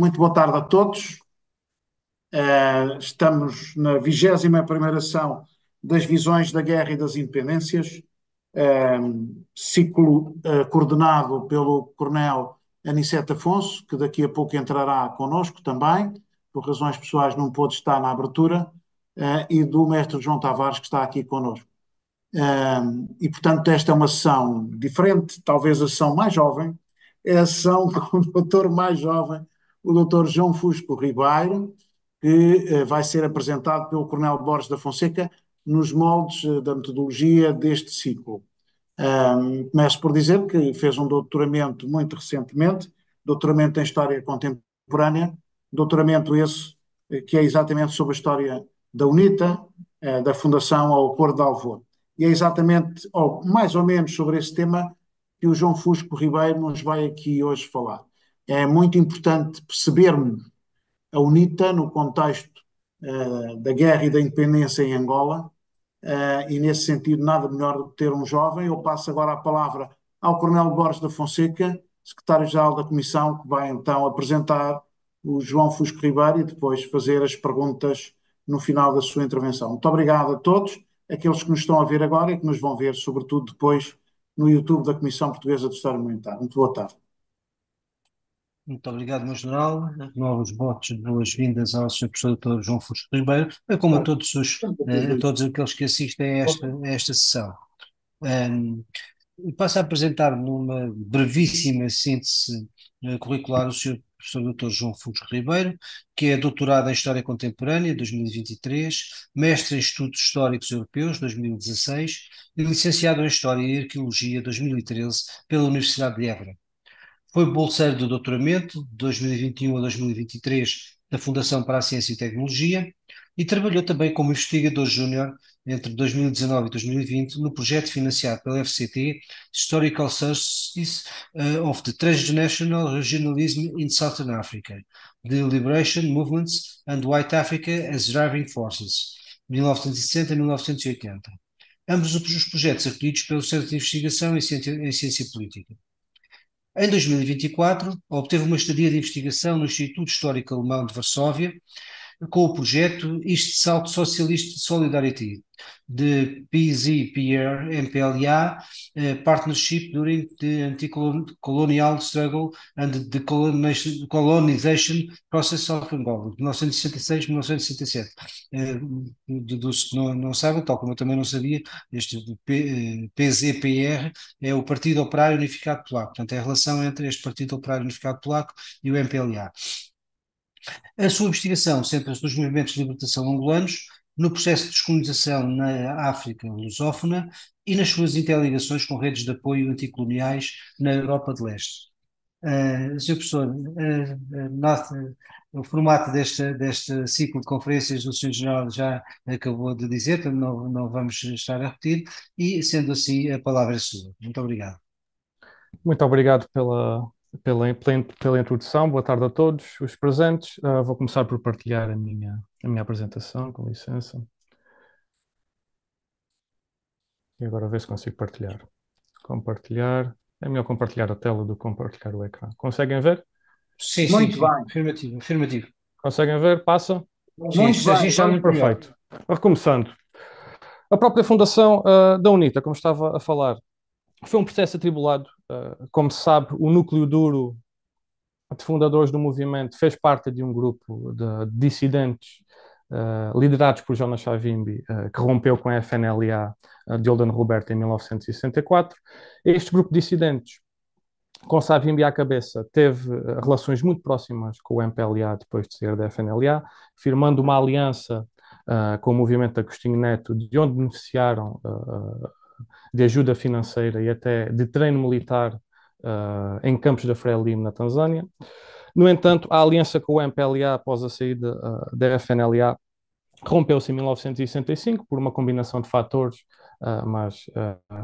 Muito boa tarde a todos. Estamos na 21ª sessão das Visões da Guerra e das Independências, ciclo coordenado pelo Coronel Aniceto Afonso, que daqui a pouco entrará connosco também, por razões pessoais não pôde estar na abertura, e do Mestre João Tavares, que está aqui connosco. E, portanto, esta é uma sessão diferente, talvez a sessão mais jovem, é a sessão com o doutor mais jovem, o doutor João Fusco Ribeiro, que vai ser apresentado pelo Coronel Borges da Fonseca nos moldes da metodologia deste ciclo. Começo por dizer que fez um doutoramento muito recentemente, doutoramento em História Contemporânea, doutoramento esse que é exatamente sobre a história da UNITA, da Fundação ao Acordo de Alvor. E é exatamente, ou mais ou menos sobre esse tema, que o João Fusco Ribeiro nos vai aqui hoje falar. É muito importante percebermos a UNITA no contexto da guerra e da independência em Angola, e nesse sentido nada melhor do que ter um jovem. Eu passo agora a palavra ao Coronel Borges da Fonseca, secretário-geral da Comissão, que vai então apresentar o João Fusco Ribeiro e depois fazer as perguntas no final da sua intervenção. Muito obrigado a todos, aqueles que nos estão a ver agora e que nos vão ver, sobretudo depois, no YouTube da Comissão Portuguesa de História Militar. Muito boa tarde. Muito obrigado, meu general. Renovo os votos de boas-vindas ao Sr. Professor Dr. João Fusco Ribeiro, como a todos aqueles que assistem a esta sessão. Passo a apresentar numa brevíssima síntese curricular o Sr. Professor Dr. João Fusco Ribeiro, que é doutorado em História Contemporânea, 2023, mestre em Estudos Históricos Europeus, 2016, e licenciado em História e Arqueologia, 2013, pela Universidade de Évora. Foi bolseiro do doutoramento de 2021 a 2023 da Fundação para a Ciência e Tecnologia e trabalhou também como investigador júnior entre 2019 e 2020 no projeto financiado pela FCT Historical Sources of the Transnational Regionalism in Southern Africa, The Liberation Movements and White Africa as Driving Forces, 1960 a 1980. Ambos os projetos acolhidos pelo Centro de Investigação em Ciência Política. Em 2024, obteve uma estadia de investigação no Instituto Histórico Alemão de Varsóvia, com o projeto East South Socialist Solidarity, de PZPR-MPLA, Partnership During the Anti-Colonial Struggle and the Colonization Process of Angola, de 1966-1967. Dos que não sabem, tal como eu também não sabia, este PZPR é o Partido Operário Unificado Polaco, portanto é a relação entre este Partido Operário Unificado Polaco e o MPLA. A sua investigação centra-se nos movimentos de libertação angolanos, no processo de descolonização na África lusófona e nas suas interligações com redes de apoio anticoloniais na Europa de Leste. Sr. Professor, o formato deste ciclo de conferências do Sr. General já acabou de dizer, portanto não vamos estar a repetir, e sendo assim, a palavra é sua. Muito obrigado. Muito obrigado pela introdução. Boa tarde a todos os presentes. Vou começar por partilhar a minha apresentação, com licença. E agora ver se consigo partilhar. Compartilhar. É melhor compartilhar a tela do que compartilhar o ecrã. Conseguem ver? Sim, Muito sim, bem. afirmativo, afirmativo. Conseguem ver? Passa? Sim, Muito assim bem, está vamos muito melhor. Perfeito. Recomeçando. A própria fundação da UNITA, como estava a falar, foi um processo atribulado. Como se sabe, o núcleo duro de fundadores do movimento fez parte de um grupo de dissidentes liderados por Jonas Savimbi, que rompeu com a FNLA de Olden Roberto em 1964. Este grupo de dissidentes, com Savimbi à cabeça, teve relações muito próximas com o MPLA depois de sair da FNLA, firmando uma aliança com o movimento de Agostinho Neto, de onde beneficiaram de ajuda financeira e até de treino militar em campos da Frelimo, na Tanzânia. No entanto, a aliança com o MPLA após a saída da FNLA rompeu-se em 1965 por uma combinação de fatores, mas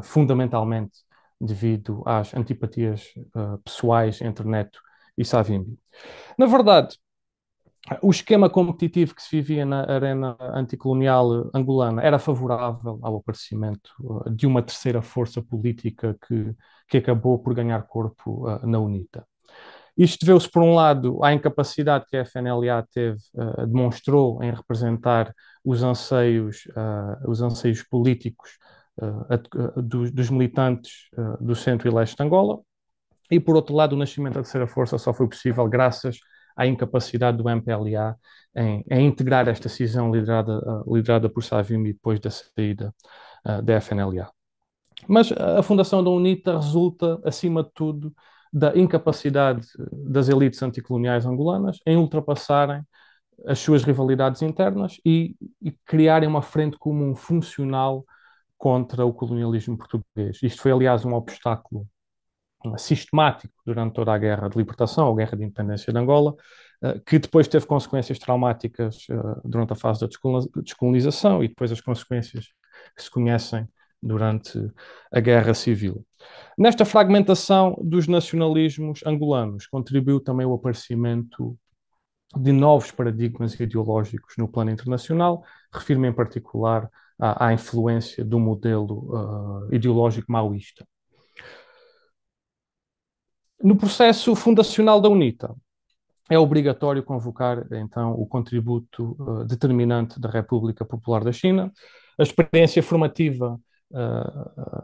fundamentalmente devido às antipatias pessoais entre Neto e Savimbi. Na verdade, o esquema competitivo que se vivia na arena anticolonial angolana era favorável ao aparecimento de uma terceira força política que acabou por ganhar corpo na UNITA. Isto deveu-se, por um lado, à incapacidade que a FNLA demonstrou em representar os anseios políticos dos militantes do centro e leste de Angola, e, por outro lado, o nascimento da terceira força só foi possível graças à incapacidade do MPLA em integrar esta cisão liderada por Savimbi depois da saída da FNLA. Mas a fundação da UNITA resulta, acima de tudo, da incapacidade das elites anticoloniais angolanas em ultrapassarem as suas rivalidades internas e criarem uma frente comum funcional contra o colonialismo português. Isto foi, aliás, um obstáculo sistemático durante toda a Guerra de Libertação, ou Guerra de Independência de Angola, que depois teve consequências traumáticas durante a fase da descolonização e depois as consequências que se conhecem durante a Guerra Civil. Nesta fragmentação dos nacionalismos angolanos contribuiu também o aparecimento de novos paradigmas ideológicos no plano internacional, refiro-me em particular à influência do modelo ideológico maoísta. No processo fundacional da UNITA, é obrigatório convocar, então, o contributo determinante da República Popular da China. A experiência formativa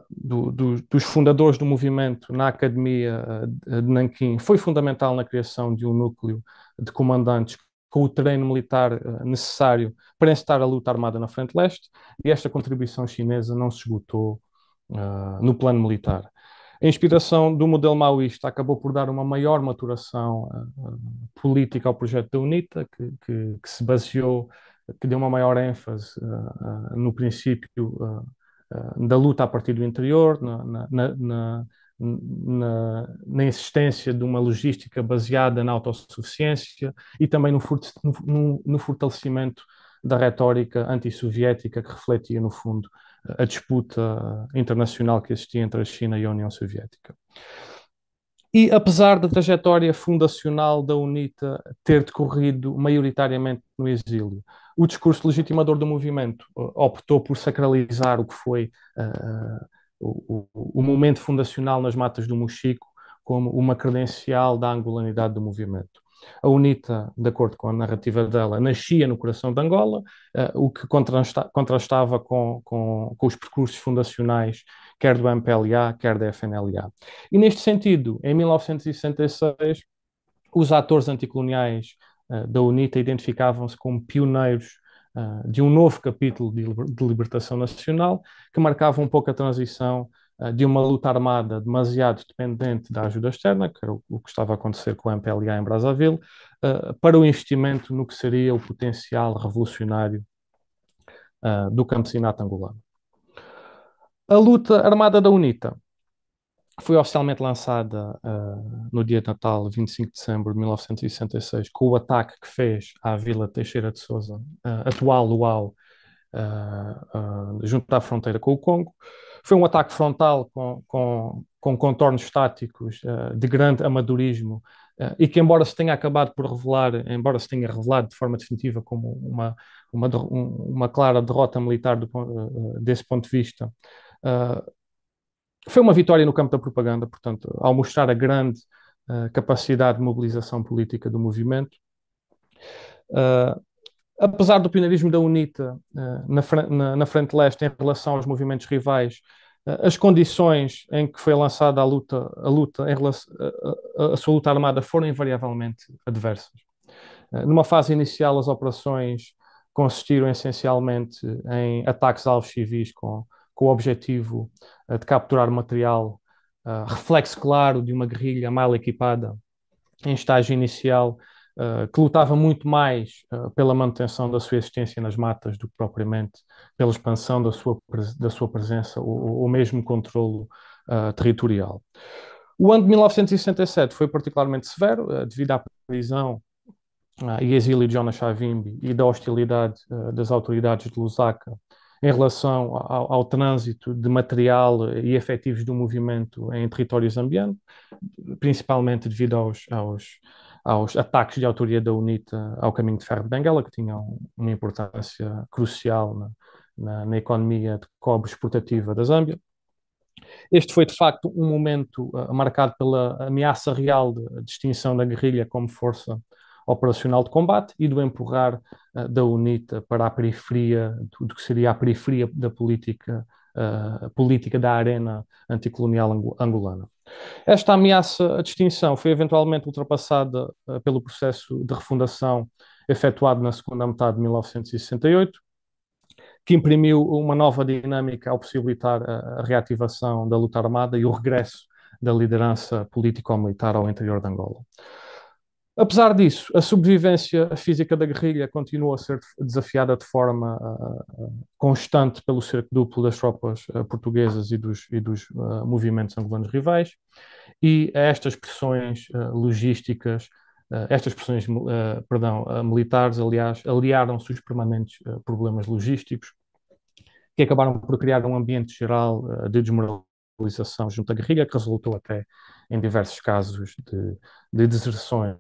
dos fundadores do movimento na Academia de Nanquim foi fundamental na criação de um núcleo de comandantes com o terreno militar necessário para encetar a luta armada na Frente Leste, e esta contribuição chinesa não se esgotou no plano militar. A inspiração do modelo maoísta acabou por dar uma maior maturação política ao projeto da UNITA, que se baseou, que deu uma maior ênfase no princípio da luta a partir do interior, na insistência de uma logística baseada na autossuficiência e também no fortalecimento da retórica antissoviética que refletia, no fundo, a disputa internacional que existia entre a China e a União Soviética. E apesar da trajetória fundacional da UNITA ter decorrido maioritariamente no exílio, o discurso legitimador do movimento optou por sacralizar o que foi o momento fundacional nas matas do Mochico como uma credencial da angolanidade do movimento. A UNITA, de acordo com a narrativa dela, nascia no coração de Angola, o que contrastava com os percursos fundacionais, quer do MPLA, quer da FNLA. E neste sentido, em 1966, os atores anticoloniais da UNITA identificavam-se como pioneiros de um novo capítulo de libertação nacional, que marcava um pouco a transição de uma luta armada demasiado dependente da ajuda externa, que era o que estava a acontecer com o MPLA em Brazzaville, para o investimento no que seria o potencial revolucionário do campesinato angolano. A luta armada da UNITA foi oficialmente lançada no dia de Natal, 25 de dezembro de 1966, com o ataque que fez à Vila Teixeira de Sousa, atual Luau, junto à fronteira com o Congo. Foi um ataque frontal com contornos táticos de grande amadorismo e que, embora se tenha revelado de forma definitiva como uma clara derrota militar desse ponto de vista, foi uma vitória no campo da propaganda, portanto, ao mostrar a grande capacidade de mobilização política do movimento. Apesar do pioneirismo da UNITA na Frente Leste em relação aos movimentos rivais, as condições em que foi lançada a sua luta armada foram invariavelmente adversas. Numa fase inicial, as operações consistiram essencialmente em ataques a alvos civis com o objetivo de capturar material, reflexo claro de uma guerrilha mal equipada em estágio inicial, que lutava muito mais pela manutenção da sua existência nas matas do que propriamente pela expansão da sua presença ou mesmo controlo territorial. O ano de 1967 foi particularmente severo, devido à prisão e exílio de Jonas Savimbi e da hostilidade das autoridades de Lusaka em relação ao trânsito de material e efetivos do movimento em território zambiano, principalmente devido aos ataques de autoria da UNITA ao caminho de ferro de Benguela, que tinham uma importância crucial na economia de cobre exportativa da Zâmbia. Este foi, de facto, um momento marcado pela ameaça real de extinção da guerrilha como força operacional de combate e do empurrar da UNITA para a periferia, do que seria a periferia da política da arena anticolonial angolana. Esta ameaça de extinção foi eventualmente ultrapassada pelo processo de refundação efetuado na segunda metade de 1968, que imprimiu uma nova dinâmica ao possibilitar a reativação da luta armada e o regresso da liderança político-militar ao interior de Angola. Apesar disso, a sobrevivência física da guerrilha continuou a ser desafiada de forma constante pelo cerco duplo das tropas portuguesas e dos movimentos angolanos rivais, e estas pressões logísticas, estas pressões, militares, aliás, aliaram-se os permanentes problemas logísticos, que acabaram por criar um ambiente geral de desmoralização junto à guerrilha, que resultou até em diversos casos de deserções,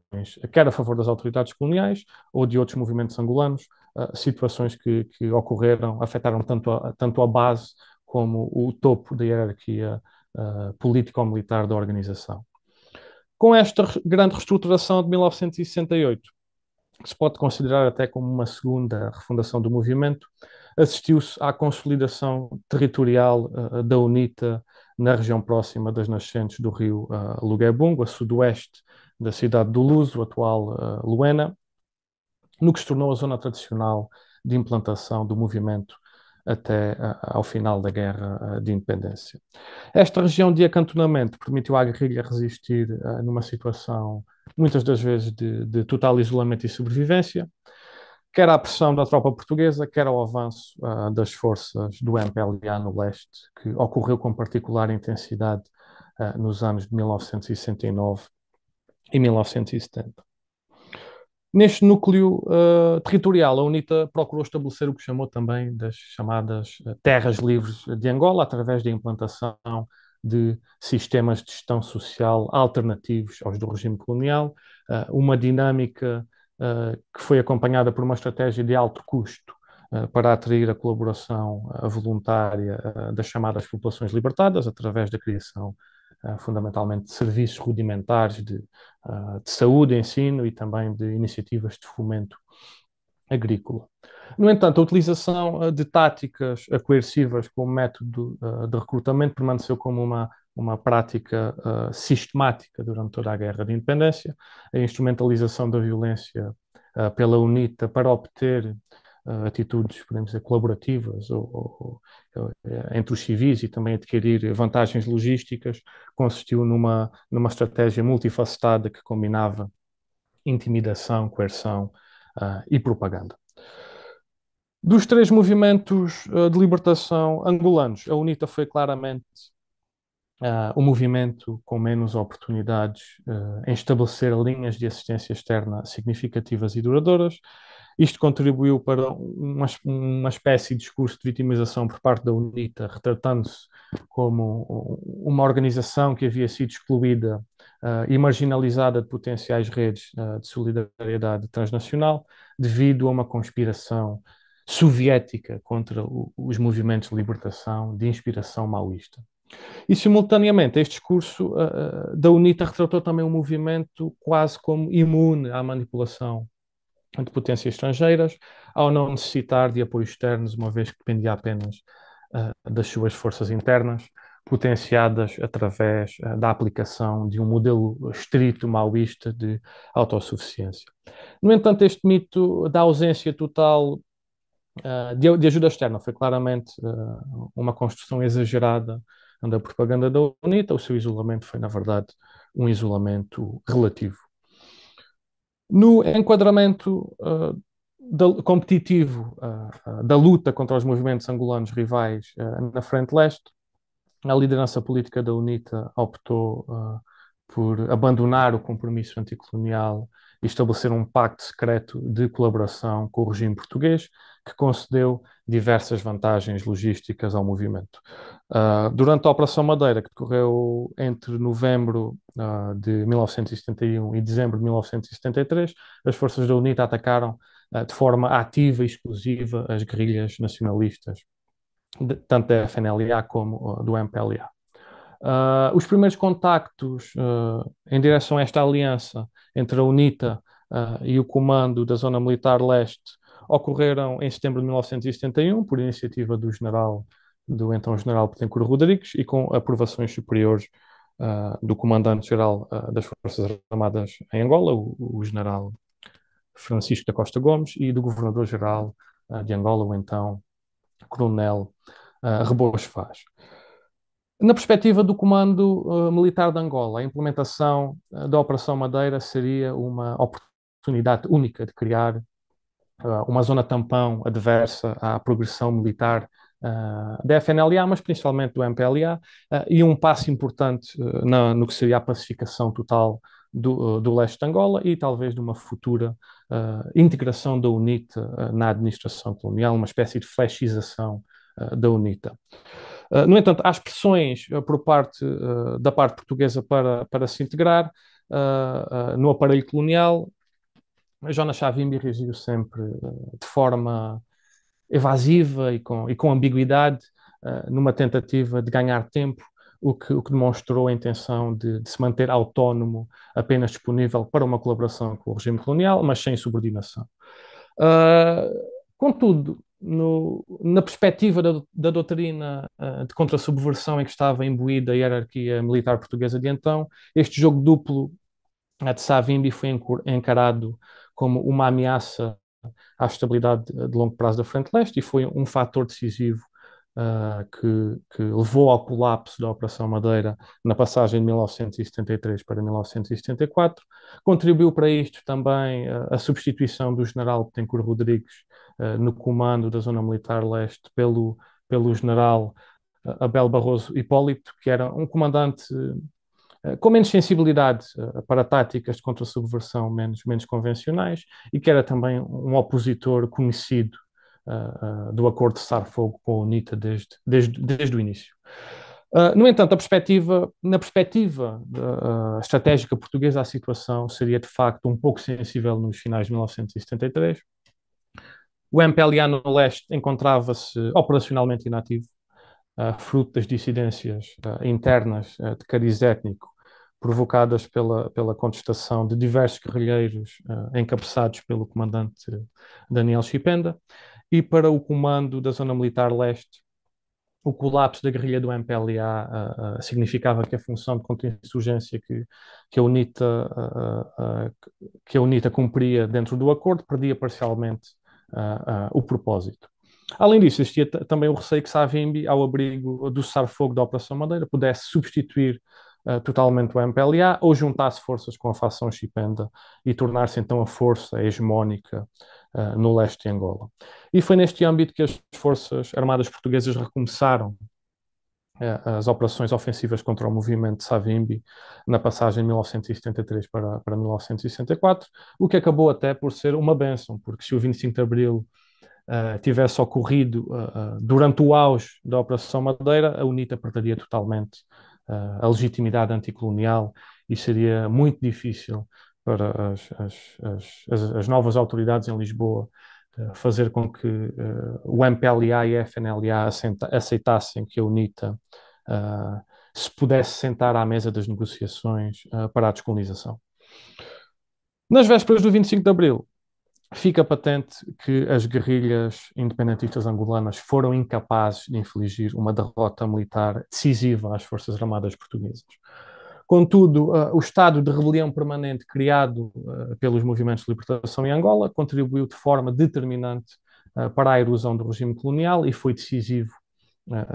quer a favor das autoridades coloniais ou de outros movimentos angolanos, situações que ocorreram, afetaram tanto a base como o topo da hierarquia político-militar da organização. Com esta grande reestruturação de 1968, que se pode considerar até como uma segunda refundação do movimento, assistiu-se à consolidação territorial da UNITA na região próxima das nascentes do rio Luguebungo, a sudoeste da cidade do Luso, atual Luena, no que se tornou a zona tradicional de implantação do movimento até ao final da Guerra de Independência. Esta região de acantonamento permitiu à guerrilha resistir numa situação, muitas das vezes, de total isolamento e sobrevivência, quer à pressão da tropa portuguesa, quer ao avanço das forças do MPLA no leste, que ocorreu com particular intensidade nos anos de 1969 e 1970. Neste núcleo territorial, a UNITA procurou estabelecer o que chamou também das chamadas terras livres de Angola, através da implantação de sistemas de gestão social alternativos aos do regime colonial, uma dinâmica que foi acompanhada por uma estratégia de alto custo para atrair a colaboração voluntária das chamadas populações libertadas, através da criação fundamentalmente de serviços rudimentares de saúde, ensino e também de iniciativas de fomento agrícola. No entanto, a utilização de táticas coercivas como método de recrutamento permaneceu como uma prática sistemática durante toda a Guerra de Independência. A instrumentalização da violência pela UNITA para obter atitudes, podemos dizer, colaborativas entre os civis e também adquirir vantagens logísticas, consistiu numa estratégia multifacetada que combinava intimidação, coerção e propaganda. Dos três movimentos de libertação angolanos, a UNITA foi claramente o movimento com menos oportunidades em estabelecer linhas de assistência externa significativas e duradouras. Isto contribuiu para uma espécie de discurso de vitimização por parte da UNITA, retratando-se como uma organização que havia sido excluída e marginalizada de potenciais redes de solidariedade transnacional devido a uma conspiração soviética contra os movimentos de libertação de inspiração maoísta. E, simultaneamente, este discurso da UNITA retratou também um movimento quase como imune à manipulação de potências estrangeiras, ao não necessitar de apoios externos, uma vez que dependia apenas das suas forças internas, potenciadas através da aplicação de um modelo estrito maoísta de autossuficiência. No entanto, este mito da ausência total de ajuda externa foi claramente uma construção exagerada da propaganda da UNITA. O seu isolamento foi, na verdade, um isolamento relativo. No enquadramento competitivo da luta contra os movimentos angolanos rivais na Frente Leste, a liderança política da UNITA optou por abandonar o compromisso anticolonial e estabelecer um pacto secreto de colaboração com o regime português, que concedeu diversas vantagens logísticas ao movimento. Durante a Operação Madeira, que decorreu entre novembro de 1971 e dezembro de 1973, as forças da UNITA atacaram de forma ativa e exclusiva as guerrilhas nacionalistas, tanto da FNLA como do MPLA. Os primeiros contactos em direção a esta aliança entre a UNITA e o comando da Zona Militar Leste ocorreram em setembro de 1971, por iniciativa do então General Betancourt Rodrigues, e com aprovações superiores do Comandante-Geral das Forças Armadas em Angola, o General Francisco da Costa Gomes, e do Governador-Geral de Angola, o então Coronel Rebouças Vaz. Na perspectiva do Comando Militar de Angola, a implementação da Operação Madeira seria uma oportunidade única de criar uma zona tampão adversa à progressão militar da FNLA, mas principalmente do MPLA, e um passo importante no que seria a pacificação total do leste de Angola e talvez de uma futura integração da UNITA na administração colonial, uma espécie de flechização da UNITA. No entanto, há pressões da parte portuguesa para se integrar no aparelho colonial. Jonas Savimbi reagiu sempre de forma evasiva e com ambiguidade, numa tentativa de ganhar tempo, o que demonstrou a intenção de se manter autónomo, apenas disponível para uma colaboração com o regime colonial, mas sem subordinação. Contudo, na perspectiva da doutrina de contra-subversão em que estava imbuída a hierarquia militar portuguesa de então, este jogo duplo de Savimbi foi encarado como uma ameaça à estabilidade de longo prazo da Frente Leste e foi um fator decisivo que levou ao colapso da Operação Madeira na passagem de 1973 para 1974. Contribuiu para isto também a substituição do general Betancourt Rodrigues no comando da Zona Militar Leste pelo general Abel Barroso Hipólito, que era um comandante com menos sensibilidade para táticas de contra-subversão menos convencionais e que era também um opositor conhecido do acordo de cessar-fogo com a UNITA desde o início. No entanto, na perspectiva estratégica portuguesa, a situação seria de facto um pouco sensível nos finais de 1973. O MPLA no leste encontrava-se operacionalmente inativo, fruto das dissidências internas de cariz étnico provocadas pela contestação de diversos guerrilheiros encabeçados pelo comandante Daniel Chipenda, e para o comando da Zona Militar Leste, o colapso da guerrilha do MPLA significava que a função de contra-insurgência que a UNITA cumpria dentro do acordo perdia parcialmente o propósito. Além disso, existia também o receio que Savimbi, ao abrigo do cessar-fogo da Operação Madeira, pudesse substituir totalmente o MPLA ou juntar-se forças com a facção Chipenda e tornar-se então a força hegemónica no leste de Angola. E foi neste âmbito que as forças armadas portuguesas recomeçaram as operações ofensivas contra o movimento de Savimbi na passagem de 1973 para 1964, o que acabou até por ser uma bênção, porque se o 25 de Abril tivesse ocorrido durante o auge da Operação Madeira, a UNITA perderia totalmente a legitimidade anticolonial e seria muito difícil para as novas autoridades em Lisboa fazer com que o MPLA e a FNLA aceitassem que a UNITA se pudesse sentar à mesa das negociações para a descolonização. Nas vésperas do 25 de Abril, fica patente que as guerrilhas independentistas angolanas foram incapazes de infligir uma derrota militar decisiva às Forças Armadas Portuguesas. Contudo, o estado de rebelião permanente criado pelos movimentos de libertação em Angola contribuiu de forma determinante para a erosão do regime colonial e foi decisivo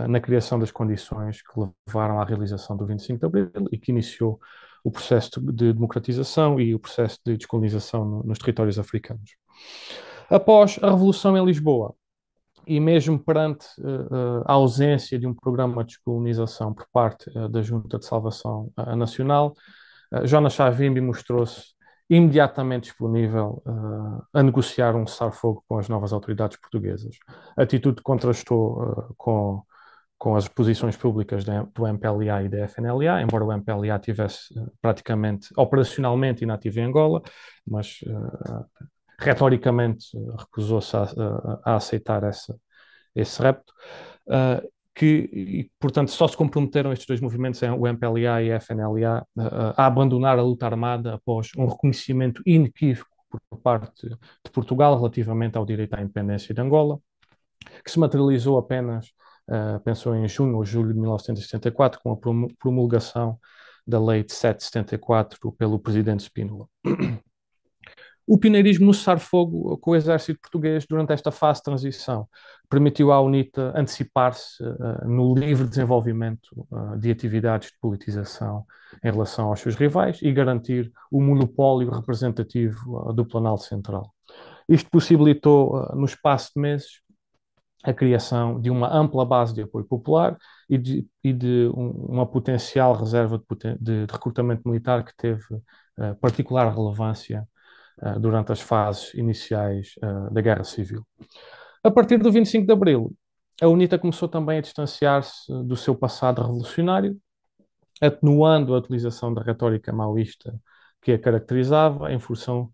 na criação das condições que levaram à realização do 25 de Abril e que iniciou o processo de democratização e o processo de descolonização nos territórios africanos. Após a Revolução em Lisboa, e mesmo perante a ausência de um programa de descolonização por parte da Junta de Salvação Nacional, Jonas Savimbi mostrou-se imediatamente disponível a negociar um cessar-fogo com as novas autoridades portuguesas. A atitude contrastou com as posições públicas do MPLA e da FNLA, embora o MPLA estivesse praticamente operacionalmente inativo em Angola, mas retoricamente recusou-se a aceitar esse repto, portanto, só se comprometeram estes dois movimentos, o MPLA e a FNLA, a abandonar a luta armada após um reconhecimento inequívoco por parte de Portugal relativamente ao direito à independência de Angola, que se materializou apenas, pensou em junho ou julho de 1974, com a promulgação da Lei de 774 pelo presidente Spínola. O pioneirismo no cessar-fogo com o exército português durante esta fase de transição permitiu à UNITA antecipar-se no livre desenvolvimento de atividades de politização em relação aos seus rivais e garantir o monopólio representativo do Planalto Central. Isto possibilitou, no espaço de meses, a criação de uma ampla base de apoio popular e de uma potencial reserva de recrutamento militar que teve particular relevância durante as fases iniciais da Guerra Civil. A partir do 25 de Abril, a UNITA começou também a distanciar-se do seu passado revolucionário, atenuando a utilização da retórica maoísta que a caracterizava em função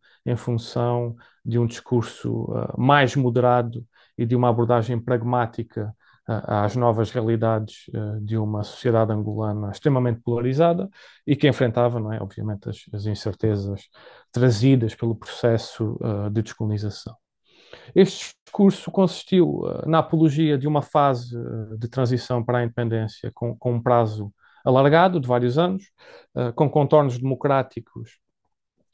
de um discurso mais moderado e de uma abordagem pragmática às novas realidades de uma sociedade angolana extremamente polarizada e que enfrentava, não é, obviamente, as incertezas trazidas pelo processo de descolonização. Este discurso consistiu na apologia de uma fase de transição para a independência com um prazo alargado de vários anos, com contornos democráticos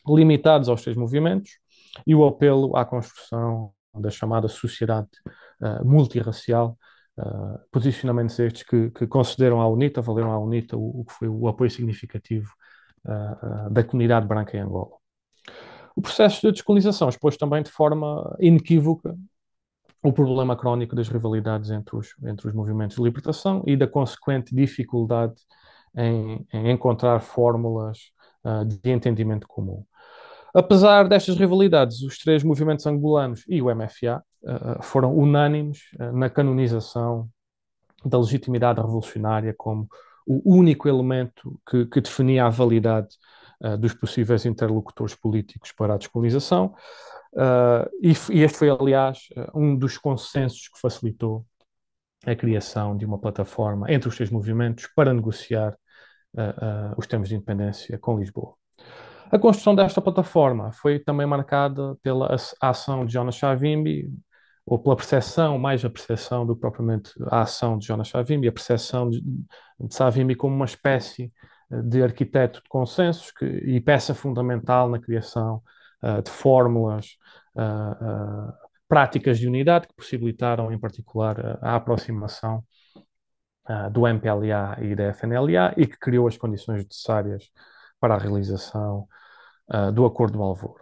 limitados aos três movimentos e o apelo à construção da chamada sociedade multirracial, posicionamentos estes que concederam à UNITA, valeram à UNITA o que foi o apoio significativo da comunidade branca em Angola. O processo de descolonização expôs também de forma inequívoca o problema crónico das rivalidades entre os movimentos de libertação e da consequente dificuldade em encontrar fórmulas de entendimento comum. Apesar destas rivalidades, os três movimentos angolanos e o MFA foram unânimes na canonização da legitimidade revolucionária como o único elemento que definia a validade dos possíveis interlocutores políticos para a descolonização. E este foi, aliás, um dos consensos que facilitou a criação de uma plataforma entre os três movimentos para negociar os termos de independência com Lisboa. A construção desta plataforma foi também marcada pela ação de Jonas Savimbi, ou pela percepção, mais a percepção do que propriamente a ação de Jonas Savimbi, a percepção de Savimbi como uma espécie de arquiteto de consensos e peça fundamental na criação de fórmulas práticas de unidade que possibilitaram, em particular, a aproximação do MPLA e da FNLA e que criou as condições necessárias para a realização do Acordo do Alvor.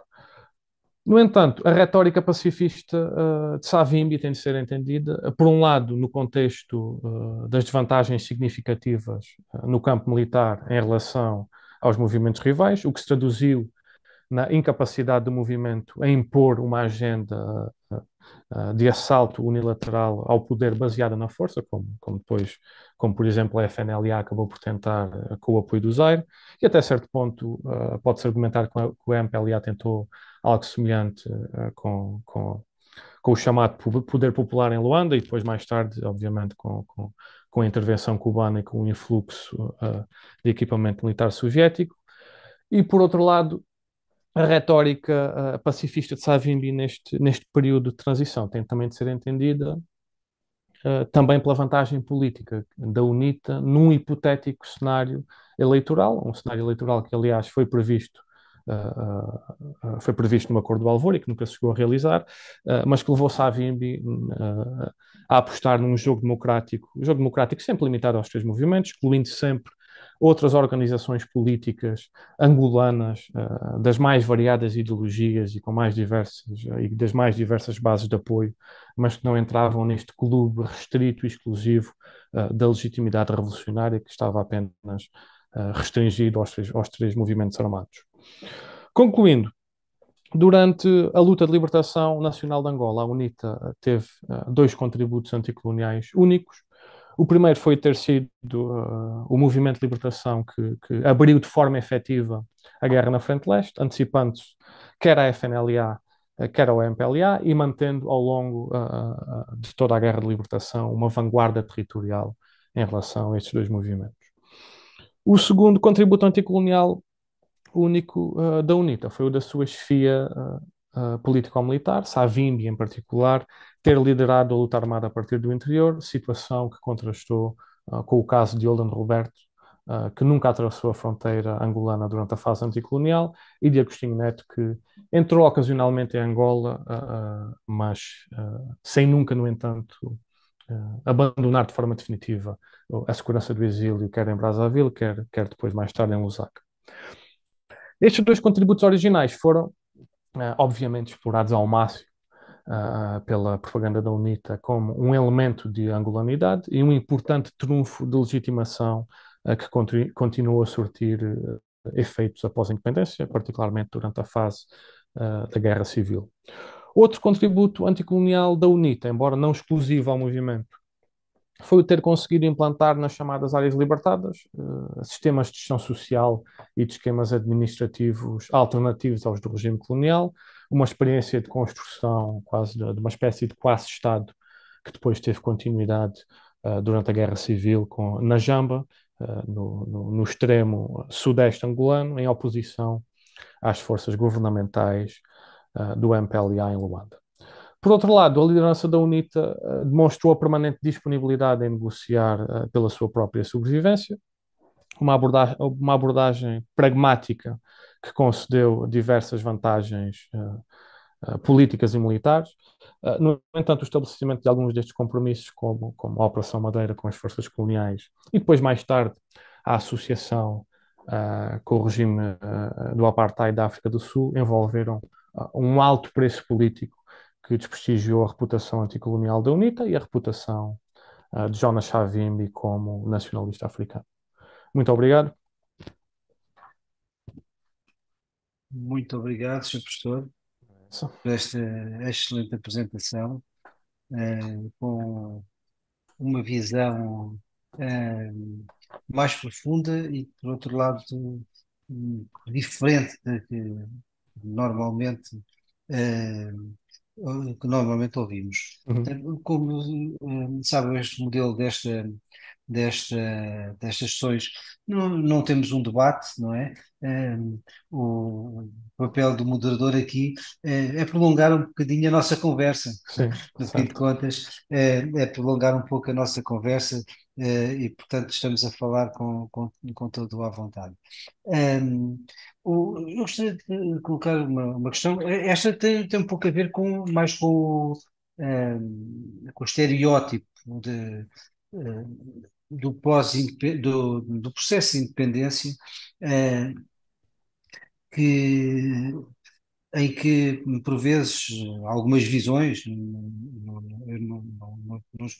No entanto, a retórica pacifista de Savimbi tem de ser entendida, por um lado, no contexto das desvantagens significativas no campo militar em relação aos movimentos rivais, o que se traduziu na incapacidade do movimento em impor uma agenda de assalto unilateral ao poder baseada na força, como por exemplo a FNLA acabou por tentar com o apoio do Zaire, e até certo ponto pode-se argumentar que o MPLA tentou algo semelhante com o chamado poder popular em Luanda e depois mais tarde, obviamente, com a intervenção cubana e com o influxo de equipamento militar soviético. E por outro lado, a retórica pacifista de Savimbi neste período de transição tem também de ser entendida também pela vantagem política da UNITA num hipotético cenário eleitoral, um cenário eleitoral que, aliás, foi previsto no Acordo do Alvor e que nunca se chegou a realizar, mas que levou Savimbi a apostar num jogo democrático sempre limitado aos três movimentos, excluindo sempre outras organizações políticas angolanas das mais variadas ideologias e das mais diversas bases de apoio, mas que não entravam neste clube restrito e exclusivo da legitimidade revolucionária que estava apenas restringido aos três movimentos armados. Concluindo, durante a luta de libertação nacional de Angola, a UNITA teve dois contributos anticoloniais únicos. O primeiro foi ter sido o movimento de libertação que abriu de forma efetiva a guerra na Frente Leste, antecipando-se quer à FNLA, quer ao MPLA, e mantendo ao longo de toda a Guerra de Libertação uma vanguarda territorial em relação a estes dois movimentos. O segundo contributo anticolonial único da UNITA foi o da sua chefia político-militar, Savimbi em particular, ter liderado a luta armada a partir do interior, situação que contrastou com o caso de Oldan Roberto, que nunca atravessou a fronteira angolana durante a fase anticolonial, e de Agostinho Neto, que entrou ocasionalmente em Angola, mas sem nunca, no entanto, abandonar de forma definitiva a segurança do exílio, quer em Brazzaville, quer depois, mais tarde, em Lusaka. Estes dois contributos originais foram, obviamente, explorados ao máximo pela propaganda da UNITA como um elemento de angolanidade e um importante trunfo de legitimação que continuou a surtir efeitos após a independência, particularmente durante a fase da Guerra Civil. Outro contributo anticolonial da UNITA, embora não exclusivo ao movimento, foi o ter conseguido implantar nas chamadas áreas libertadas sistemas de gestão social e de esquemas administrativos alternativos aos do regime colonial, uma experiência de construção quase de uma espécie de quase-Estado que depois teve continuidade durante a Guerra Civil na Jamba, no extremo sudeste angolano, em oposição às forças governamentais do MPLA em Luanda. Por outro lado, a liderança da UNITA demonstrou a permanente disponibilidade em negociar pela sua própria sobrevivência, uma abordagem pragmática que concedeu diversas vantagens políticas e militares. No entanto, o estabelecimento de alguns destes compromissos, como a Operação Madeira com as forças coloniais e depois, mais tarde, a associação com o regime do Apartheid da África do Sul, envolveram um alto preço político que desprestigiou a reputação anticolonial da UNITA e a reputação de Jonas Savimbi como nacionalista africano. Muito obrigado. Muito obrigado, Sr. Professor, por esta excelente apresentação, com uma visão mais profunda e, por outro lado, diferente da normalmente, que normalmente ouvimos. Uhum. Portanto, como sabe, este modelo destas sessões, não temos um debate, não é? O papel do moderador aqui é prolongar um bocadinho a nossa conversa. Sim, No fim de contas, é prolongar um pouco a nossa conversa e, portanto, estamos a falar com todo à vontade. Eu gostaria de colocar uma questão. Esta tem um pouco a ver mais com o estereótipo do do processo de independência, eh, que, em que, por vezes, algumas visões, eu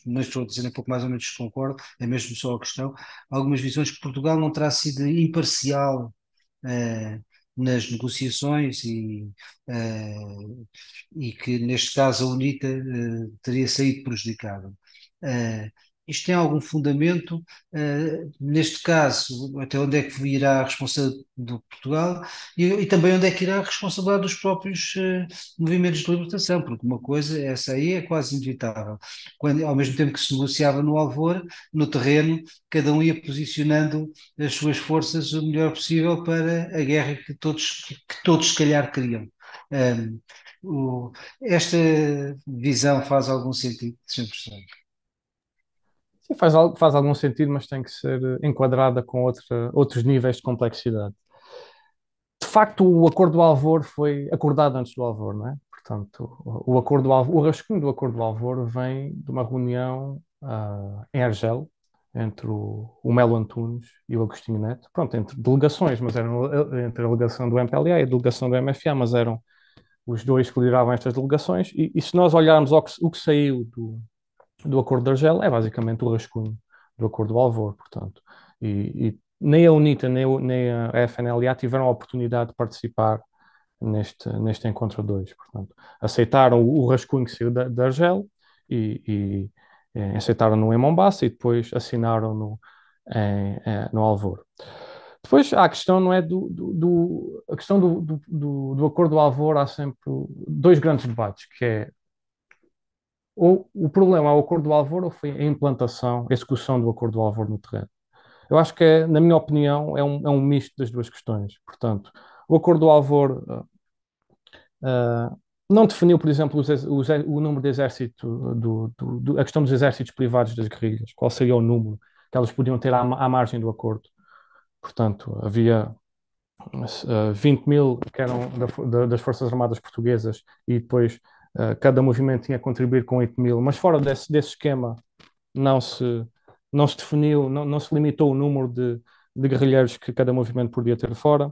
não estou a dizer um pouco mais ou menos concordo, é mesmo só a questão, algumas visões que Portugal não terá sido imparcial nas negociações e que, neste caso, a UNITA teria saído prejudicada. Isto tem algum fundamento? Neste caso, até onde é que virá a responsabilidade do Portugal e também onde é que irá a responsabilidade dos próprios movimentos de libertação? Porque uma coisa, essa aí é quase inevitável. Quando, ao mesmo tempo que se negociava no Alvor, no terreno, cada um ia posicionando as suas forças o melhor possível para a guerra que todos se calhar queriam. Esta visão faz algum sentido, Sr. Professor? Sim, faz algum sentido, mas tem que ser enquadrada com outros níveis de complexidade. De facto, o Acordo do Alvor foi acordado antes do Alvor, não é? Portanto, o rascunho do Acordo do Alvor vem de uma reunião em Argel, entre o Melo Antunes e o Agostinho Neto. Pronto, entre delegações, mas eram entre a delegação do MPLA e a delegação do MFA, mas eram os dois que lideravam estas delegações. E se nós olharmos o que saiu do Acordo de Argel, é basicamente o rascunho do Acordo do Alvor, portanto. E nem a UNITA nem a FNLA tiveram a oportunidade de participar neste encontro 2. Portanto, aceitaram o rascunho que saiu de Argel e aceitaram-no em Mombasa e depois assinaram-no no Alvor. Depois há a questão, não é, a questão do Acordo do Alvor. Há sempre dois grandes debates, que é ou o problema é o Acordo do Alvor ou foi a implantação, a execução do Acordo do Alvor no terreno. Eu acho que, na minha opinião, é um misto das duas questões. Portanto, o Acordo do Alvor uh, não definiu, por exemplo, o número de exército, a questão dos exércitos privados das guerrilhas, qual seria o número que elas podiam ter à margem do acordo. Portanto, havia 20 mil que eram das Forças Armadas Portuguesas e depois cada movimento tinha a contribuir com 8 mil, mas fora desse esquema não se, não se definiu, não se limitou o número de guerrilheiros que cada movimento podia ter fora.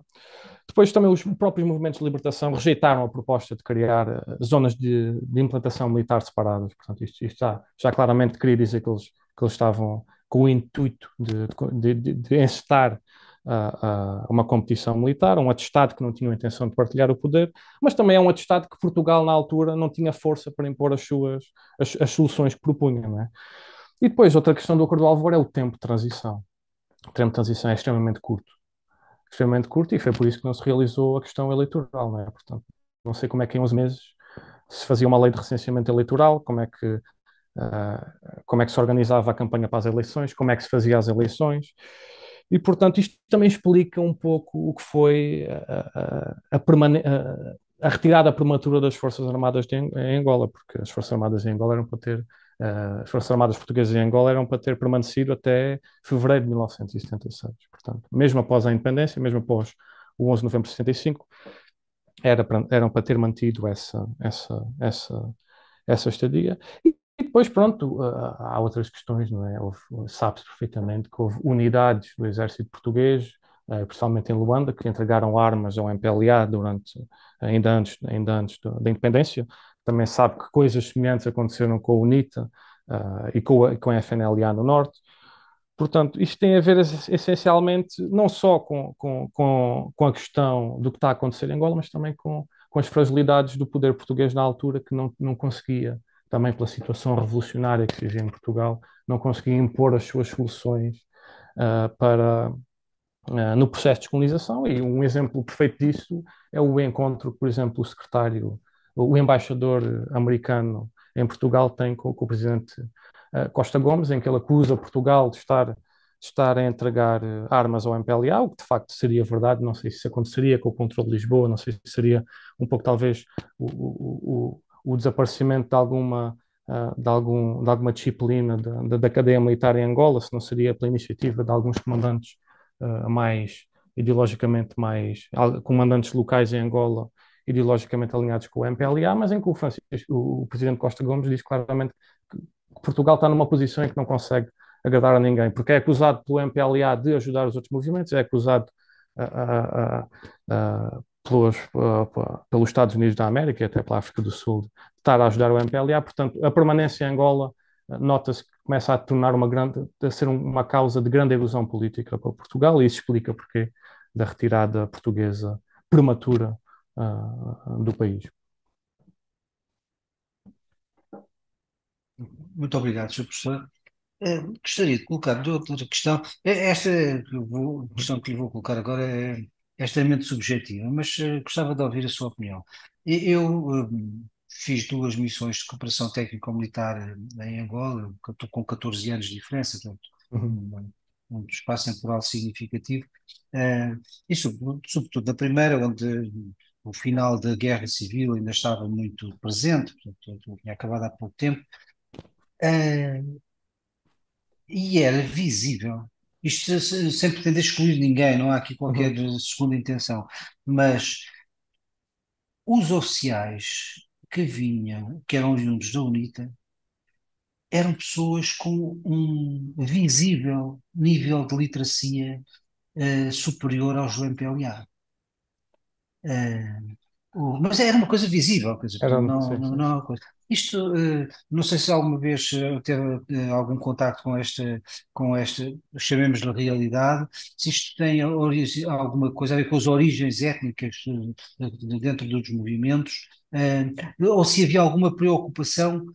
Depois também os próprios movimentos de libertação rejeitaram a proposta de criar zonas de implantação militar separadas. Portanto, isto já claramente queria dizer que eles estavam com o intuito de encetar uma competição militar, um atestado que não tinha a intenção de partilhar o poder, mas também é um atestado que Portugal, na altura, não tinha força para impor as soluções que propunha, não é? E depois, outra questão do Acordo do Alvor é o tempo de transição. O tempo de transição é extremamente curto, e foi por isso que não se realizou a questão eleitoral, não é? Portanto, não sei como é que em 11 meses se fazia uma lei de recenseamento eleitoral, como é que se organizava a campanha para as eleições, como é que se fazia as eleições. E, portanto, isto também explica um pouco o que foi a retirada prematura das Forças Armadas em Angola, porque as Forças Armadas em Angola eram para ter, as Forças Armadas Portuguesas em Angola eram para ter permanecido até fevereiro de 1976. Portanto, mesmo após a independência, mesmo após o 11 de novembro de 75, eram para ter mantido essa estadia. E depois, pronto, há outras questões, não é? Sabe-se perfeitamente que houve unidades do exército português, principalmente em Luanda, que entregaram armas ao MPLA ainda antes da independência. Também sabe que coisas semelhantes aconteceram com a UNITA, e com a FNLA no norte. Portanto, isto tem a ver essencialmente não só com a questão do que está a acontecer em Angola, mas também com as fragilidades do poder português na altura, que não conseguia, também pela situação revolucionária que se vivia em Portugal, não conseguia impor as suas soluções no processo de descolonização. E um exemplo perfeito disso é o encontro que, por exemplo, o embaixador americano em Portugal tem com o presidente Costa Gomes, em que ele acusa Portugal de estar a entregar armas ao MPLA, o que de facto seria verdade. Não sei se isso aconteceria com o controle de Lisboa, não sei se seria um pouco, talvez, o desaparecimento de alguma disciplina da cadeia militar em Angola, se não seria pela iniciativa de alguns comandantes mais ideologicamente comandantes locais em Angola, ideologicamente alinhados com o MPLA, mas em que o presidente Costa Gomes diz claramente que Portugal está numa posição em que não consegue agradar a ninguém, porque é acusado pelo MPLA de ajudar os outros movimentos, é acusado pelos Estados Unidos da América e até pela África do Sul de estar a ajudar o MPLA. Portanto, a permanência em Angola nota-se que começa a ser uma causa de grande ilusão política para Portugal, e isso explica porque da retirada portuguesa prematura do país. Muito obrigado, Sr. Professor. Gostaria de colocar de outra questão. Esta questão que lhe vou colocar agora é extremamente subjetiva, mas gostava de ouvir a sua opinião. Eu fiz 2 missões de cooperação técnico-militar em Angola, que eu estou com 14 anos de diferença, portanto, um espaço temporal significativo. E sobretudo na primeira, onde o final da Guerra Civil ainda estava muito presente, portanto, eu tinha acabado há pouco tempo. E era visível. Isto sem pretender excluir ninguém, não há aqui qualquer Uhum. segunda intenção, mas os oficiais que vinham, que eram oriundos da UNITA, eram pessoas com um visível nível de literacia superior aos do MPLA. Mas era uma coisa visível, quer dizer, Era, não, sim, não, sim, não é sim. uma coisa. Isto, não sei se alguma vez teve algum contacto com esta, chamemos-lhe realidade, se isto tem alguma coisa a ver com as origens étnicas dentro dos movimentos, ou se havia alguma preocupação,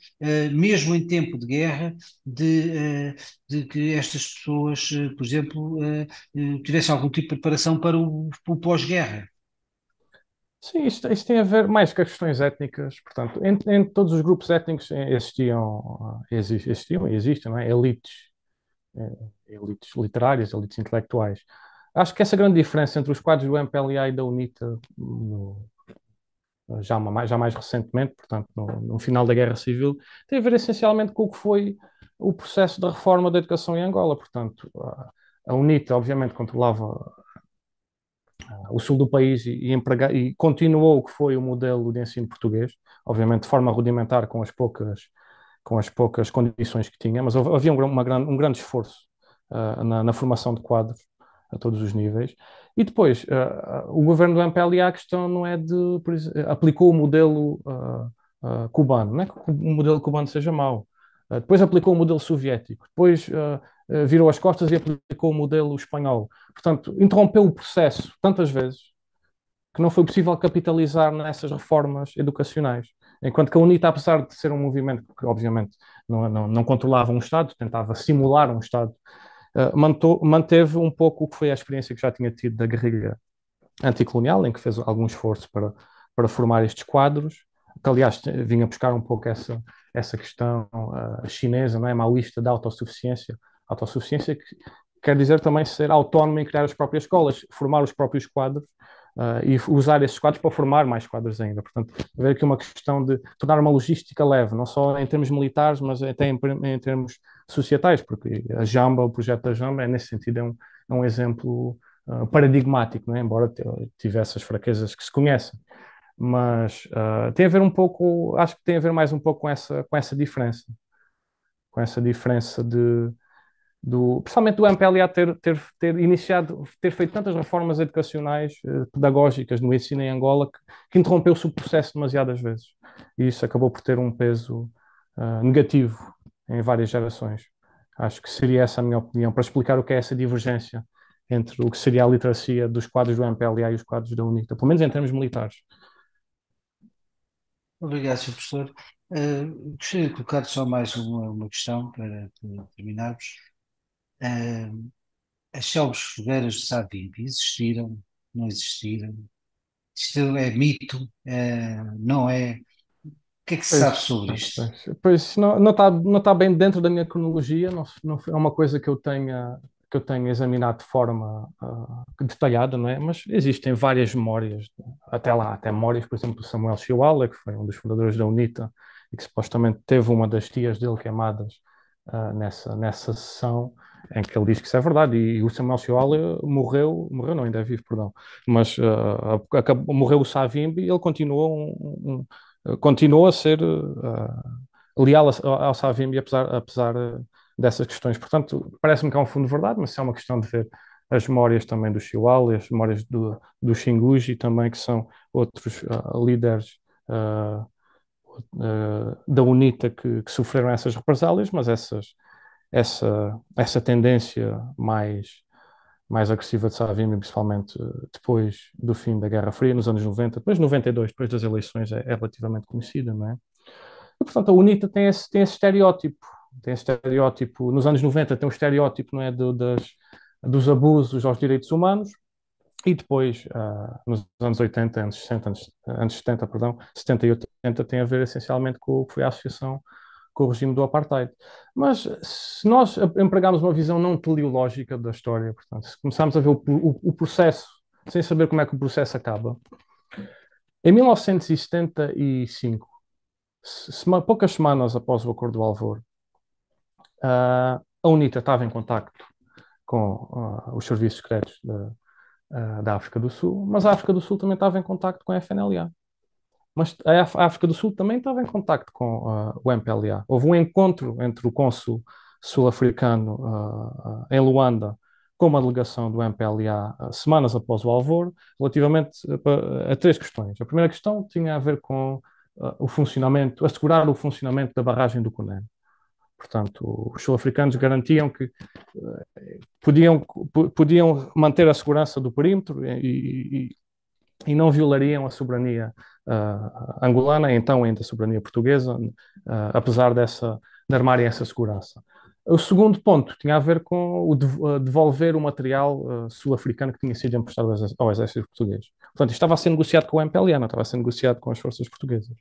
mesmo em tempo de guerra, de que estas pessoas, por exemplo, tivessem algum tipo de preparação para o pós-guerra. Sim, isto tem a ver mais com as questões étnicas. Portanto, em todos os grupos étnicos existiam e existem, não é? Elites literárias, elites intelectuais. Acho que essa grande diferença entre os quadros do MPLA e da UNITA, já mais recentemente, portanto, no final da Guerra Civil, tem a ver essencialmente com o que foi o processo da reforma da educação em Angola. Portanto, a UNITA, obviamente, controlava o sul do país e continuou o que foi o modelo de ensino português, obviamente de forma rudimentar com as poucas condições que tinha, mas havia um grande esforço na formação de quadros a todos os níveis. E depois, o governo do MPLA, a questão não é aplicou o modelo cubano, não é que o modelo cubano seja mau. Depois aplicou o modelo soviético, depois virou as costas e aplicou o modelo espanhol. Portanto, interrompeu o processo tantas vezes que não foi possível capitalizar nessas reformas educacionais. Enquanto que a UNITA, apesar de ser um movimento que, obviamente, não controlava um Estado, tentava simular um Estado, manteve um pouco o que foi a experiência que já tinha tido da guerrilha anticolonial, em que fez algum esforço para formar estes quadros, que, aliás, vinha buscar um pouco essa questão chinesa, não é, maoísta, da autossuficiência. Autossuficiência que quer dizer também ser autónomo em criar as próprias escolas, formar os próprios quadros e usar esses quadros para formar mais quadros ainda. Portanto, haver aqui uma questão de tornar uma logística leve, não só em termos militares, mas até em termos societais, porque a Jamba, o projeto da Jamba, nesse sentido, é um exemplo paradigmático, não é? Embora tivesse as fraquezas que se conhecem. Mas tem a ver um pouco, acho que tem a ver mais um pouco com essa diferença principalmente do MPLA ter iniciado, ter feito tantas reformas educacionais, pedagógicas no ensino em Angola, que interrompeu-se o processo demasiadas vezes. E isso acabou por ter um peso negativo em várias gerações. Acho que seria essa a minha opinião, para explicar o que é essa divergência entre o que seria a literacia dos quadros do MPLA e os quadros da UNITA, pelo menos em termos militares. Obrigado, Sr. Professor. Gostaria de colocar só mais uma questão para terminarmos. As célebres fogueiras de Savimbi existiram? Não existiram? Isto é mito? Não é? O que é que se sabe Pois, sobre isto? pois não está bem dentro da minha cronologia, não é uma coisa que eu tenha examinado de forma detalhada, não é? Mas existem várias memórias, até lá, até memórias, por exemplo, do Samuel Chihuahua, que foi um dos fundadores da UNITA e que supostamente teve uma das tias dele queimadas nessa sessão, em que ele diz que isso é verdade. E o Samuel Chihuahua morreu não, ainda é vivo, perdão, mas morreu o Savimbi e ele continuou a ser leal ao Savimbi, apesar dessas questões. Portanto, parece-me que é um fundo de verdade, mas isso é uma questão de ver as memórias também do Chihuahua, as memórias do Xinguji também, que são outros líderes da UNITA que sofreram essas represálias, mas essa tendência mais agressiva de Savimbi, principalmente depois do fim da Guerra Fria, nos anos 90, depois de 92, depois das eleições, é relativamente conhecida, não é? E, portanto, a UNITA tem esse estereótipo. Tem esse estereótipo, nos anos 90 tem um estereótipo, não é, dos abusos aos direitos humanos, e depois, nos anos 80, anos 60, anos 70, perdão, 70 e 80, tem a ver essencialmente com o que foi a associação com o regime do apartheid. Mas se nós empregarmos uma visão não teleológica da história, portanto, se começarmos a ver o processo, sem saber como é que o processo acaba, em 1975, poucas semanas após o Acordo do Alvor, a UNITA estava em contacto com os serviços secretos da África do Sul, mas a África do Sul também estava em contacto com a FNLA. Mas a África do Sul também estava em contacto com o MPLA. Houve um encontro entre o cônsul sul-africano em Luanda com uma delegação do MPLA semanas após o Alvor, relativamente a três questões. A primeira questão tinha a ver com o funcionamento, assegurar o funcionamento da barragem do Cunene. Portanto, os sul-africanos garantiam que podiam manter a segurança do perímetro e não violariam a soberania angolana, então ainda a soberania portuguesa, apesar de armarem essa segurança. O segundo ponto tinha a ver com devolver o material sul-africano que tinha sido emprestado ao exército português. Portanto, isto estava a ser negociado com o MPLA, não estava a ser negociado com as forças portuguesas.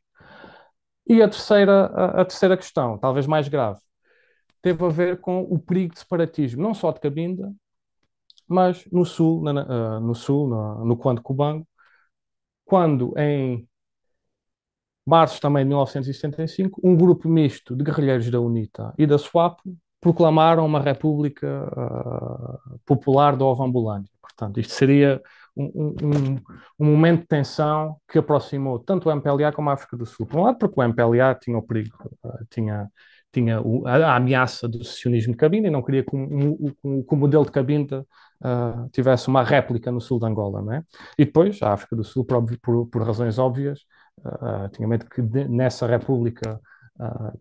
E a terceira questão, talvez mais grave, teve a ver com o perigo de separatismo, não só de Cabinda, mas no sul, no Quando Cubango, quando em março também de 1975, um grupo misto de guerrilheiros da UNITA e da SWAPO proclamaram uma República Popular da Ovambulândia. Portanto, isto seria um momento de tensão que aproximou tanto o MPLA como a África do Sul. Por um lado, porque o MPLA tinha o perigo, tinha a ameaça do secessionismo de Cabinda e não queria que o modelo de Cabinda tivesse uma réplica no sul de Angola, não é? E depois, a África do Sul, por razões óbvias, tinha medo que nessa república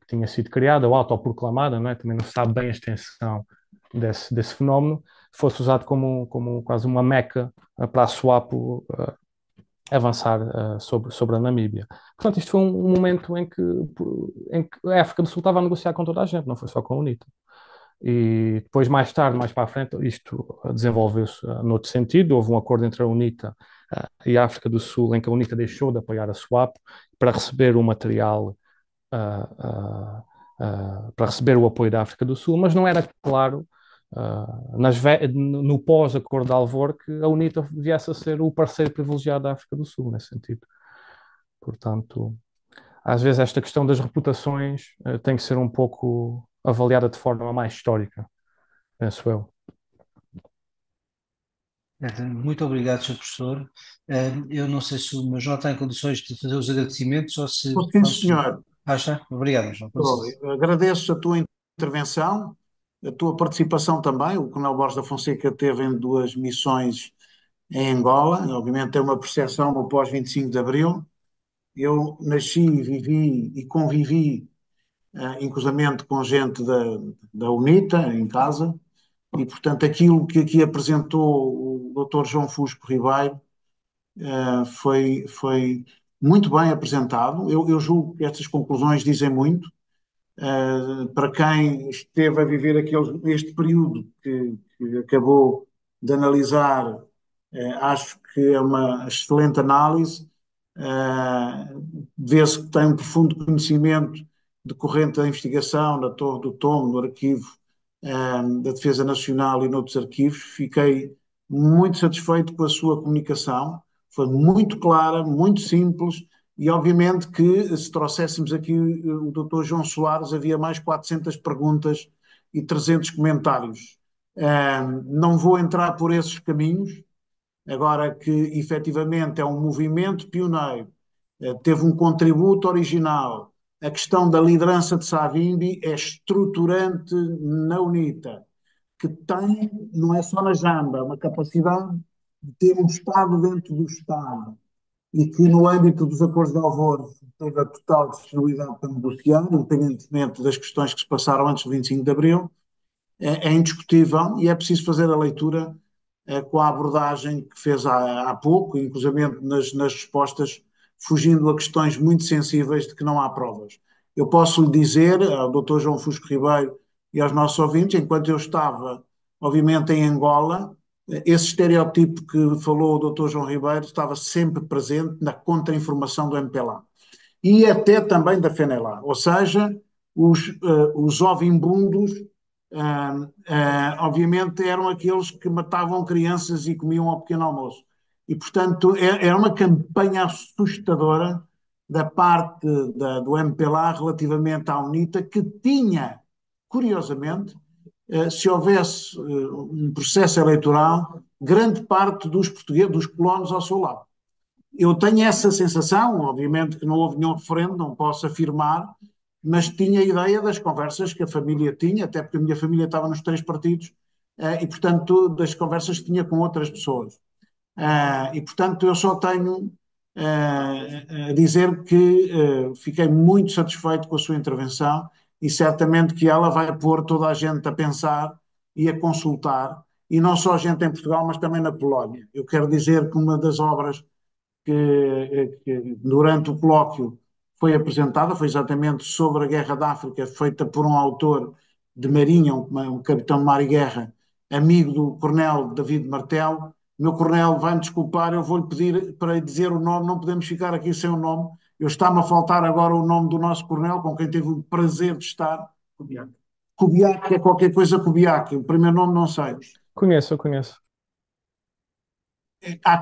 que tinha sido criada ou autoproclamada, não é? Também não se sabe bem a extensão desse fenómeno, fosse usado como quase uma meca para a SWAPO avançar sobre a Namíbia. Portanto, isto foi um momento em que a África do Sul estava a negociar com toda a gente, não foi só com a UNITA. E depois, mais tarde, mais para a frente, isto desenvolveu-se noutro sentido. Houve um acordo entre a UNITA e a África do Sul, em que a UNITA deixou de apoiar a SWAPO para receber o material, para receber o apoio da África do Sul, mas não era claro, no pós-acordo de Alvor, que a UNITA viesse a ser o parceiro privilegiado da África do Sul, nesse sentido. Portanto, às vezes esta questão das reputações tem que ser um pouco avaliada de forma mais histórica, penso eu. Muito obrigado, Sr. Professor. Eu não sei se o Major está em condições de fazer os agradecimentos ou se... Sim, senhor. Está? Obrigado, Major. Agradeço a tua intervenção, a tua participação também. O Coronel Borges da Fonseca teve em 2 missões em Angola. Obviamente tem uma percepção no pós-25 de Abril. Eu nasci, vivi e convivi em cruzamento com gente da UNITA, em casa, e, portanto, aquilo que aqui apresentou o Dr. João Fusco Ribeiro foi muito bem apresentado. Eu julgo que estas conclusões dizem muito. Para quem esteve a viver este período que acabou de analisar, acho que é uma excelente análise. Vê-se que tem um profundo conhecimento decorrente da investigação na Torre do Tombo, no arquivo da Defesa Nacional e noutros arquivos. Fiquei muito satisfeito com a sua comunicação. Foi muito clara, muito simples. E obviamente que se trouxéssemos aqui o Dr. João Soares, havia mais 400 perguntas e 300 comentários. Não vou entrar por esses caminhos, agora que efetivamente é um movimento pioneiro, teve um contributo original. A questão da liderança de Savimbi é estruturante na UNITA, que tem, não é só na Jamba, uma capacidade de ter um Estado dentro do Estado, e que no âmbito dos acordos de Alvor teve a total disponibilidade para negociar, independentemente das questões que se passaram antes do 25 de Abril, é indiscutível e é preciso fazer a leitura com a abordagem que fez há pouco, inclusive nas respostas, fugindo a questões muito sensíveis de que não há provas. Eu posso lhe dizer ao Dr. João Fusco Ribeiro e aos nossos ouvintes, enquanto eu estava, obviamente, em Angola, esse estereótipo que falou o Dr. João Ribeiro estava sempre presente na contra-informação do MPLA e até também da FENELA, ou seja, os ovimbundos, obviamente, eram aqueles que matavam crianças e comiam ao pequeno almoço. E, portanto, era uma campanha assustadora da parte do MPLA relativamente à UNITA, que tinha, curiosamente, se houvesse um processo eleitoral, grande parte dos portugueses, dos colonos ao seu lado. Eu tenho essa sensação, obviamente que não houve nenhum referendo, não posso afirmar, mas tinha a ideia das conversas que a família tinha, até porque a minha família estava nos 3 partidos, e portanto das conversas que tinha com outras pessoas. E portanto eu só tenho a dizer que fiquei muito satisfeito com a sua intervenção e certamente que ela vai pôr toda a gente a pensar e a consultar, e não só a gente em Portugal, mas também na Polónia. Eu quero dizer que uma das obras que durante o colóquio foi apresentada, foi exatamente sobre a Guerra da África, feita por um autor de Marinha, um capitão de mar e guerra, amigo do coronel David Martel. Meu coronel, vai-me desculpar, eu vou-lhe pedir para lhe dizer o nome, não podemos ficar aqui sem o nome. Eu está-me a faltar agora o nome do nosso coronel, com quem teve o prazer de estar. Kubiak. Kubiak, é qualquer coisa Kubiak, o primeiro nome não sei. Conheço, eu conheço.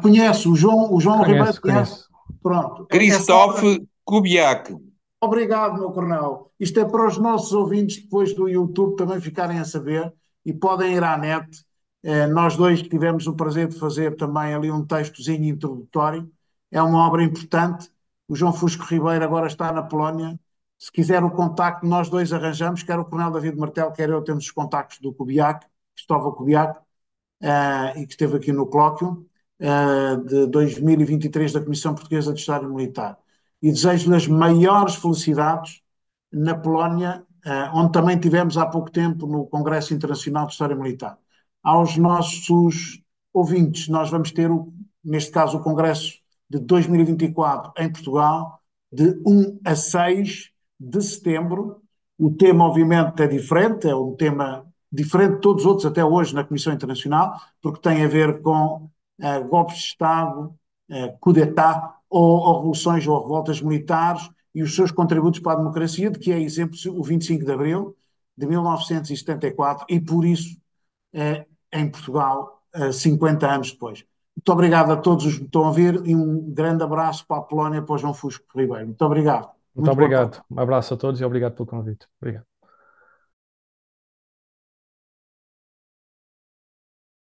Conhece, o João Ribeiro Conheço, conhece. conheço. Pronto. Essa obra. Christophe Kubiak. Obrigado, meu coronel. Isto é para os nossos ouvintes depois do YouTube também ficarem a saber e podem ir à net. Nós dois tivemos o prazer de fazer também ali um textozinho introdutório. É uma obra importante. O João Fusco Ribeiro agora está na Polónia. Se quiser o contacto, nós dois arranjamos, quer o coronel David Martel, quer eu, temos os contactos do Kubiak, Cristóvão Kubiak, e que esteve aqui no colóquio de 2023 da Comissão Portuguesa de História Militar. E desejo-lhe as maiores felicidades na Polónia, onde também tivemos há pouco tempo no Congresso Internacional de História Militar. Aos nossos ouvintes, nós vamos ter, neste caso, o Congresso de 2024 em Portugal, de 1 a 6 de setembro. O tema, obviamente, é diferente, é um tema diferente de todos os outros até hoje na Comissão Internacional, porque tem a ver com golpes de Estado, coup d'État ou revoluções ou revoltas militares e os seus contributos para a democracia, de que é exemplo o 25 de Abril de 1974 e por isso em Portugal 50 anos depois. Muito obrigado a todos os que me estão a ouvir e um grande abraço para a Polónia e para o João Fusco Ribeiro. Muito obrigado. Muito Muito boa tarde. obrigado. Um abraço a todos e obrigado pelo convite. Obrigado.